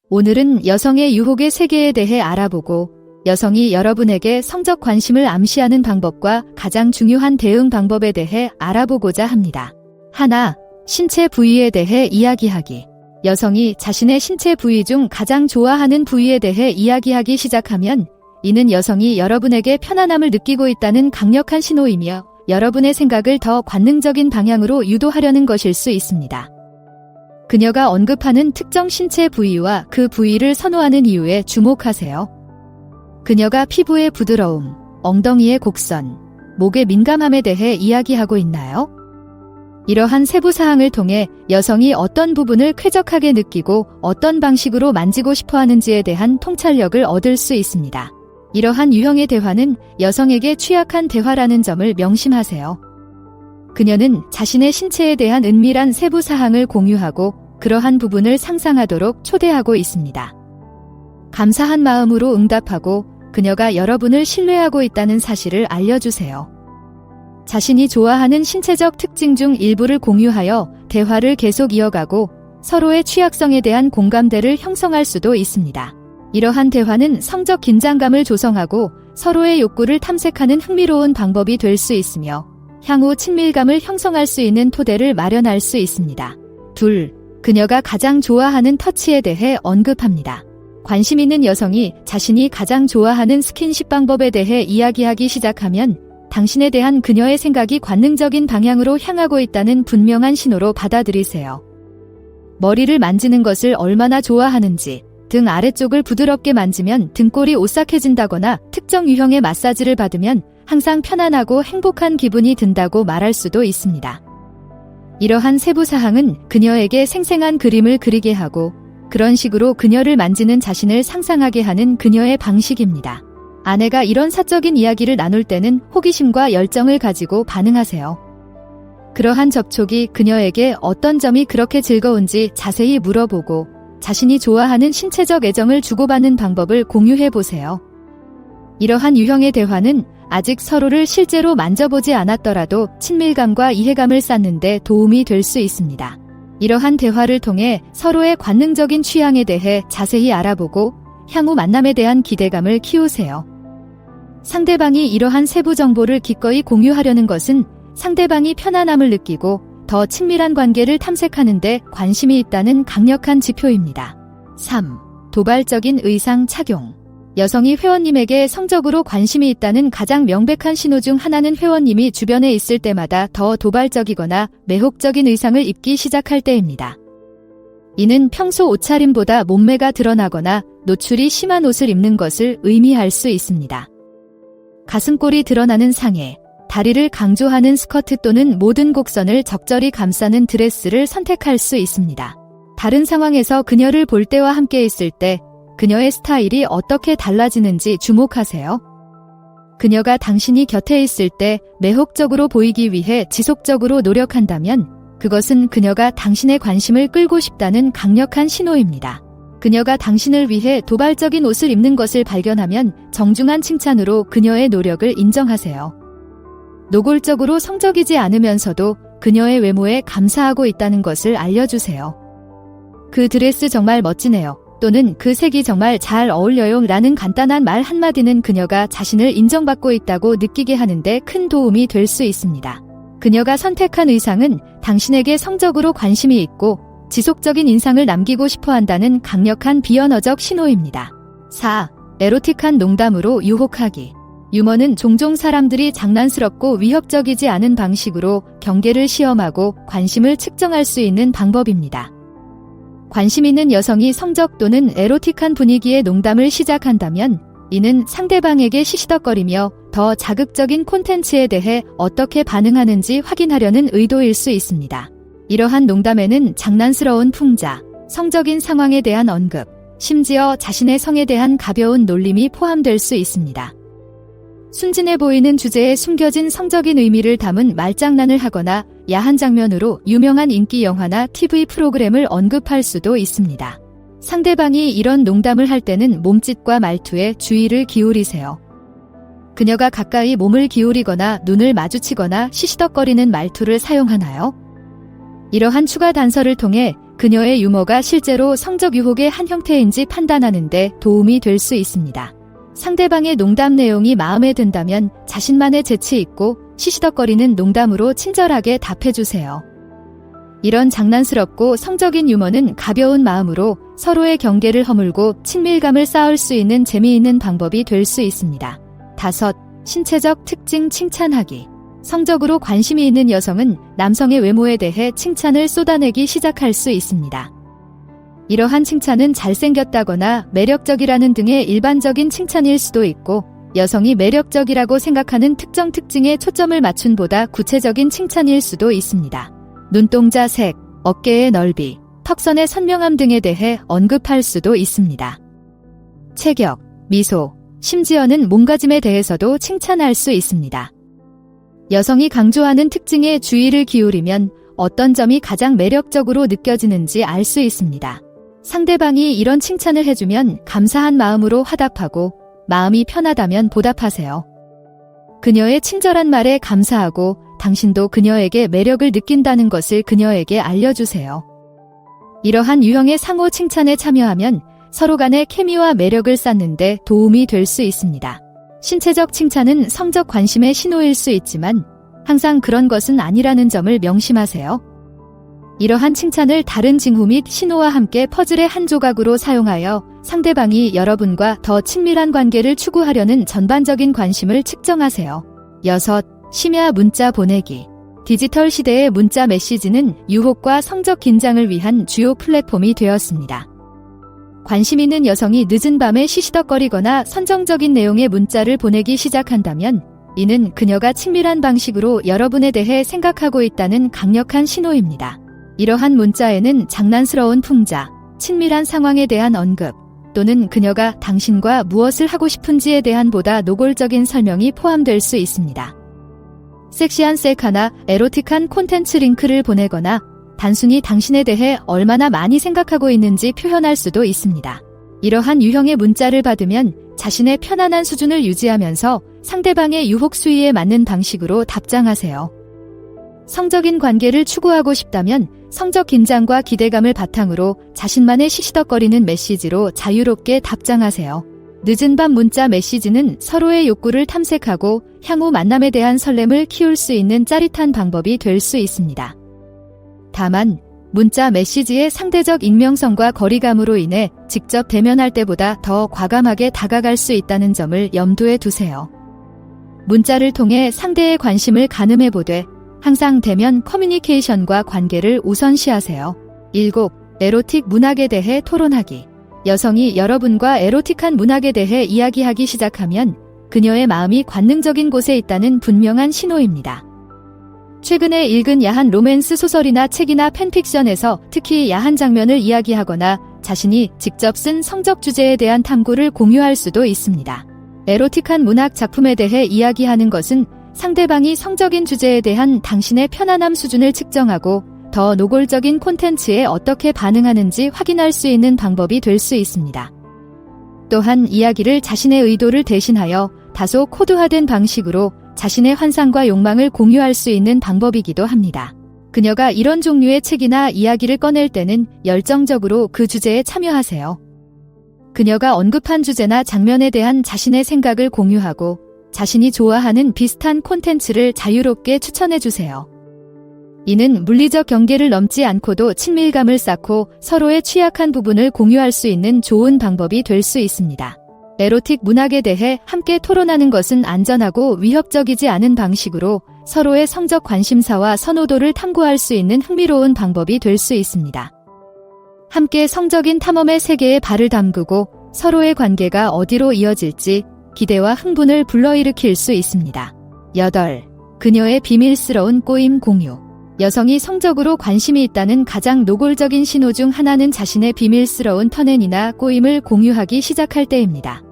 오늘은 여성의 유혹의 세계에 대해 알아보고 여성이 여러분에게 성적 관심을 암시하는 방법과 가장 중요한 대응 방법에 대해 알아보고자 합니다. 하나, 신체 부위에 대해 이야기하기. 여성이 자신의 신체 부위 중 가장 좋아하는 부위에 대해 이야기하기 시작하면 이는 여성이 여러분에게 편안함을 느끼고 있다는 강력한 신호이며 여러분의 생각을 더 관능적인 방향으로 유도하려는 것일 수 있습니다. 그녀가 언급하는 특정 신체 부위와 그 부위를 선호하는 이유에 주목하세요. 그녀가 피부의 부드러움, 엉덩이의 곡선, 목의 민감함에 대해 이야기하고 있나요? 이러한 세부 사항을 통해 여성이 어떤 부분을 쾌적하게 느끼고 어떤 방식으로 만지고 싶어 하는지에 대한 통찰력을 얻을 수 있습니다. 이러한 유형의 대화는 여성에게 취약한 대화라는 점을 명심하세요. 그녀는 자신의 신체에 대한 은밀한 세부 사항을 공유하고 그러한 부분을 상상하도록 초대하고 있습니다. 감사한 마음으로 응답하고 그녀가 여러분을 신뢰하고 있다는 사실을 알려주세요. 자신이 좋아하는 신체적 특징 중 일부를 공유하여 대화를 계속 이어가고 서로의 취약성에 대한 공감대를 형성할 수도 있습니다. 이러한 대화는 성적 긴장감을 조성하고 서로의 욕구를 탐색하는 흥미로운 방법이 될 수 있으며 향후 친밀감을 형성할 수 있는 토대를 마련할 수 있습니다. 둘, 그녀가 가장 좋아하는 터치에 대해 언급합니다. 관심 있는 여성이 자신이 가장 좋아하는 스킨십 방법에 대해 이야기하기 시작하면 당신에 대한 그녀의 생각이 관능적인 방향으로 향하고 있다는 분명한 신호로 받아들이세요. 머리를 만지는 것을 얼마나 좋아하는지, 등 아래쪽을 부드럽게 만지면 등골이 오싹해진다거나 특정 유형의 마사지를 받으면 항상 편안하고 행복한 기분이 든다고 말할 수도 있습니다. 이러한 세부 사항은 그녀에게 생생한 그림을 그리게 하고 그런 식으로 그녀를 만지는 자신을 상상하게 하는 그녀의 방식입니다. 아내가 이런 사적인 이야기를 나눌 때는 호기심과 열정을 가지고 반응하세요. 그러한 접촉이 그녀에게 어떤 점이 그렇게 즐거운지 자세히 물어보고 자신이 좋아하는 신체적 애정을 주고받는 방법을 공유해 보세요. 이러한 유형의 대화는 아직 서로를 실제로 만져보지 않았더라도 친밀감과 이해감을 쌓는 데 도움이 될 수 있습니다. 이러한 대화를 통해 서로의 관능적인 취향에 대해 자세히 알아보고 향후 만남에 대한 기대감을 키우세요. 상대방이 이러한 세부 정보를 기꺼이 공유하려는 것은 상대방이 편안함을 느끼고 더 친밀한 관계를 탐색하는 데 관심이 있다는 강력한 지표입니다. 3. 도발적인 의상 착용. 여성이 회원님에게 성적으로 관심이 있다는 가장 명백한 신호 중 하나는 회원님이 주변에 있을 때마다 더 도발적이거나 매혹적인 의상을 입기 시작할 때입니다. 이는 평소 옷차림보다 몸매가 드러나거나 노출이 심한 옷을 입는 것을 의미할 수 있습니다. 가슴골이 드러나는 상의, 다리를 강조하는 스커트 또는 모든 곡선을 적절히 감싸는 드레스를 선택할 수 있습니다. 다른 상황에서 그녀를 볼 때와 함께 있을 때 그녀의 스타일이 어떻게 달라지는지 주목하세요. 그녀가 당신이 곁에 있을 때 매혹적으로 보이기 위해 지속적으로 노력한다면 그것은 그녀가 당신의 관심을 끌고 싶다는 강력한 신호입니다. 그녀가 당신을 위해 도발적인 옷을 입는 것을 발견하면 정중한 칭찬으로 그녀의 노력을 인정하세요. 노골적으로 성적이지 않으면서도 그녀의 외모에 감사하고 있다는 것을 알려주세요. 그 드레스 정말 멋지네요. 또는 그 색이 정말 잘 어울려요 라는 간단한 말 한마디는 그녀가 자신을 인정받고 있다고 느끼게 하는데 큰 도움이 될 수 있습니다. 그녀가 선택한 의상은 당신에게 성적으로 관심이 있고 지속적인 인상을 남기고 싶어 한다는 강력한 비언어적 신호입니다. 4. 에로틱한 농담으로 유혹하기. 유머는 종종 사람들이 장난스럽고 위협적이지 않은 방식으로 경계를 시험하고 관심을 측정할 수 있는 방법입니다. 관심 있는 여성이 성적 또는 에로틱한 분위기의 농담을 시작한다면 이는 상대방에게 시시덕거리며 더 자극적인 콘텐츠에 대해 어떻게 반응하는지 확인하려는 의도일 수 있습니다. 이러한 농담에는 장난스러운 풍자, 성적인 상황에 대한 언급, 심지어 자신의 성에 대한 가벼운 놀림이 포함될 수 있습니다. 순진해 보이는 주제에 숨겨진 성적인 의미를 담은 말장난을 하거나 야한 장면으로 유명한 인기 영화나 TV 프로그램을 언급할 수도 있습니다. 상대방이 이런 농담을 할 때는 몸짓과 말투에 주의를 기울이세요. 그녀가 가까이 몸을 기울이거나 눈을 마주치거나 시시덕거리는 말투를 사용하나요? 이러한 추가 단서를 통해 그녀의 유머가 실제로 성적 유혹의 한 형태인지 판단하는 데 도움이 될 수 있습니다. 상대방의 농담 내용이 마음에 든다면 자신만의 재치 있고 시시덕거리는 농담으로 친절하게 답해주세요. 이런 장난스럽고 성적인 유머는 가벼운 마음으로 서로의 경계를 허물고 친밀감을 쌓을 수 있는 재미있는 방법이 될 수 있습니다. 5. 신체적 특징 칭찬하기. 성적으로 관심이 있는 여성은 남성의 외모에 대해 칭찬을 쏟아내기 시작할 수 있습니다. 이러한 칭찬은 잘생겼다거나 매력적이라는 등의 일반적인 칭찬일 수도 있고, 여성이 매력적이라고 생각하는 특정 특징에 초점을 맞춘 보다 구체적인 칭찬일 수도 있습니다. 눈동자 색, 어깨의 넓이, 턱선의 선명함 등에 대해 언급할 수도 있습니다. 체격, 미소, 심지어는 몸가짐에 대해서도 칭찬할 수 있습니다. 여성이 강조하는 특징에 주의를 기울이면 어떤 점이 가장 매력적으로 느껴지는지 알 수 있습니다. 상대방이 이런 칭찬을 해주면 감사한 마음으로 화답하고, 마음이 편하다면 보답하세요. 그녀의 친절한 말에 감사하고 당신도 그녀에게 매력을 느낀다는 것을 그녀에게 알려주세요. 이러한 유형의 상호 칭찬에 참여하면 서로 간의 케미와 매력을 쌓는 데 도움이 될 수 있습니다. 신체적 칭찬은 성적 관심의 신호일 수 있지만 항상 그런 것은 아니라는 점을 명심하세요. 이러한 칭찬을 다른 징후 및 신호와 함께 퍼즐의 한 조각으로 사용하여 상대방이 여러분과 더 친밀한 관계를 추구하려는 전반적인 관심을 측정하세요. 6. 심야 문자 보내기. 디지털 시대의 문자 메시지는 유혹과 성적 긴장을 위한 주요 플랫폼이 되었습니다. 관심 있는 여성이 늦은 밤에 시시덕거리거나 선정적인 내용의 문자를 보내기 시작한다면 이는 그녀가 친밀한 방식으로 여러분에 대해 생각하고 있다는 강력한 신호입니다. 이러한 문자에는 장난스러운 풍자, 친밀한 상황에 대한 언급, 또는 그녀가 당신과 무엇을 하고 싶은지에 대한 보다 노골적인 설명이 포함될 수 있습니다. 섹시한 셀카나 에로틱한 콘텐츠 링크를 보내거나 단순히 당신에 대해 얼마나 많이 생각하고 있는지 표현할 수도 있습니다. 이러한 유형의 문자를 받으면 자신의 편안한 수준을 유지하면서 상대방의 유혹 수위에 맞는 방식으로 답장하세요. 성적인 관계를 추구하고 싶다면 성적 긴장과 기대감을 바탕으로 자신만의 시시덕거리는 메시지로 자유롭게 답장하세요. 늦은 밤 문자 메시지는 서로의 욕구를 탐색하고 향후 만남에 대한 설렘을 키울 수 있는 짜릿한 방법이 될 수 있습니다. 다만 문자 메시지의 상대적 익명성과 거리감으로 인해 직접 대면할 때보다 더 과감하게 다가갈 수 있다는 점을 염두에 두세요. 문자를 통해 상대의 관심을 가늠해보되 항상 대면 커뮤니케이션과 관계를 우선시하세요. 7. 에로틱 문학에 대해 토론하기. 여성이 여러분과 에로틱한 문학에 대해 이야기하기 시작하면 그녀의 마음이 관능적인 곳에 있다는 분명한 신호입니다. 최근에 읽은 야한 로맨스 소설이나 책이나 팬픽션에서 특히 야한 장면을 이야기하거나 자신이 직접 쓴 성적 주제에 대한 탐구를 공유할 수도 있습니다. 에로틱한 문학 작품에 대해 이야기하는 것은 상대방이 성적인 주제에 대한 당신의 편안함 수준을 측정하고 더 노골적인 콘텐츠에 어떻게 반응하는지 확인할 수 있는 방법이 될 수 있습니다. 또한 이야기를 자신의 의도를 대신하여 다소 코드화된 방식으로 자신의 환상과 욕망을 공유할 수 있는 방법이기도 합니다. 그녀가 이런 종류의 책이나 이야기를 꺼낼 때는 열정적으로 그 주제에 참여하세요. 그녀가 언급한 주제나 장면에 대한 자신의 생각을 공유하고 자신이 좋아하는 비슷한 콘텐츠를 자유롭게 추천해주세요. 이는 물리적 경계를 넘지 않고도 친밀감을 쌓고 서로의 취약한 부분을 공유할 수 있는 좋은 방법이 될 수 있습니다. 에로틱 문학에 대해 함께 토론하는 것은 안전하고 위협적이지 않은 방식으로 서로의 성적 관심사와 선호도를 탐구할 수 있는 흥미로운 방법이 될 수 있습니다. 함께 성적인 탐험의 세계에 발을 담그고 서로의 관계가 어디로 이어질지 기대와 흥분을 불러일으킬 수 있습니다. 8. 그녀의 비밀스러운 꼬임 공유. 여성이 성적으로 관심이 있다는 가장 노골적인 신호 중 하나는 자신의 비밀스러운 터넨이나 꼬임을 공유하기 시작할 때입니다.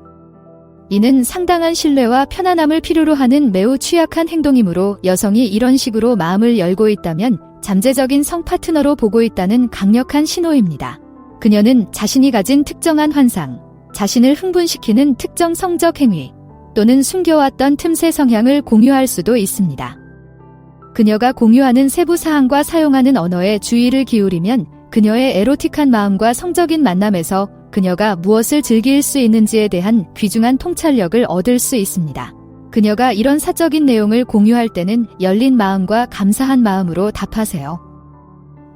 이는 상당한 신뢰와 편안함을 필요로 하는 매우 취약한 행동이므로 여성이 이런 식으로 마음을 열고 있다면 잠재적인 성 파트너로 보고 있다는 강력한 신호입니다. 그녀는 자신이 가진 특정한 환상, 자신을 흥분시키는 특정 성적 행위 또는 숨겨왔던 틈새 성향을 공유할 수도 있습니다. 그녀가 공유하는 세부 사항과 사용하는 언어에 주의를 기울이면 그녀의 에로틱한 마음과 성적인 만남에서 그녀가 무엇을 즐길 수 있는지에 대한 귀중한 통찰력을 얻을 수 있습니다. 그녀가 이런 사적인 내용을 공유할 때는 열린 마음과 감사한 마음으로 답하세요.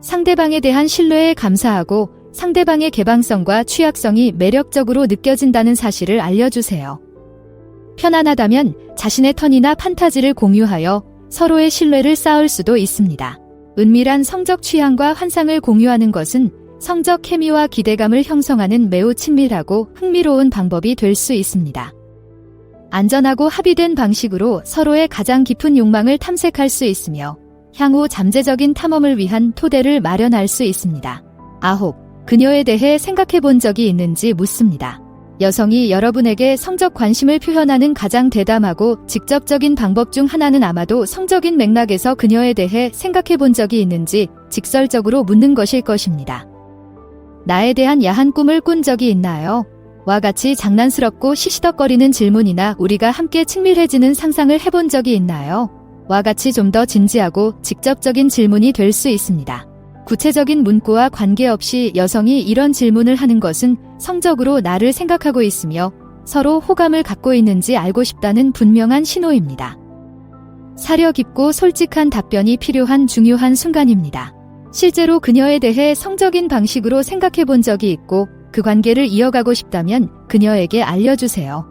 상대방에 대한 신뢰에 감사하고 상대방의 개방성과 취약성이 매력적으로 느껴진다는 사실을 알려주세요. 편안하다면 자신의 턴이나 판타지를 공유하여 서로의 신뢰를 쌓을 수도 있습니다. 은밀한 성적 취향과 환상을 공유하는 것은 성적 케미와 기대감을 형성하는 매우 친밀하고 흥미로운 방법이 될 수 있습니다. 안전하고 합의된 방식으로 서로의 가장 깊은 욕망을 탐색할 수 있으며 향후 잠재적인 탐험을 위한 토대를 마련할 수 있습니다. 9. 그녀에 대해 생각해 본 적이 있는지 묻습니다. 여성이 여러분에게 성적 관심을 표현하는 가장 대담하고 직접적인 방법 중 하나는 아마도 성적인 맥락에서 그녀에 대해 생각해 본 적이 있는지 직설적으로 묻는 것일 것입니다. 나에 대한 야한 꿈을 꾼 적이 있나요? 와 같이 장난스럽고 시시덕거리는 질문이나 우리가 함께 친밀해지는 상상을 해본 적이 있나요? 와 같이 좀 더 진지하고 직접적인 질문이 될 수 있습니다. 구체적인 문구와 관계없이 여성이 이런 질문을 하는 것은 성적으로 나를 생각하고 있으며 서로 호감을 갖고 있는지 알고 싶다는 분명한 신호입니다. 사려 깊고 솔직한 답변이 필요한 중요한 순간입니다. 실제로 그녀에 대해 성적인 방식으로 생각해 본 적이 있고 그 관계를 이어가고 싶다면 그녀에게 알려주세요.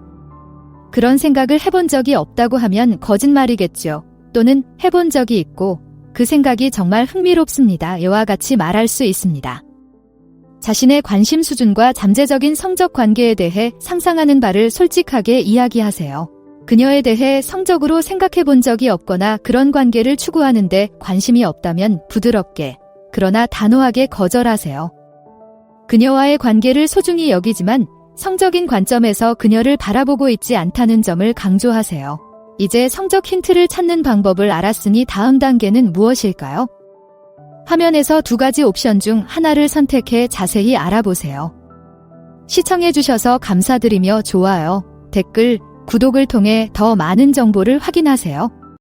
그런 생각을 해본 적이 없다고 하면 거짓말이겠죠. 또는 해본 적이 있고 그 생각이 정말 흥미롭습니다. 이와 같이 말할 수 있습니다. 자신의 관심 수준과 잠재적인 성적 관계에 대해 상상하는 바를 솔직하게 이야기하세요. 그녀에 대해 성적으로 생각해 본 적이 없거나 그런 관계를 추구하는데 관심이 없다면 부드럽게, 그러나 단호하게 거절하세요. 그녀와의 관계를 소중히 여기지만 성적인 관점에서 그녀를 바라보고 있지 않다는 점을 강조하세요. 이제 성적 힌트를 찾는 방법을 알았으니 다음 단계는 무엇일까요? 화면에서 두 가지 옵션 중 하나를 선택해 자세히 알아보세요. 시청해주셔서 감사드리며 좋아요, 댓글, 구독을 통해 더 많은 정보를 확인하세요.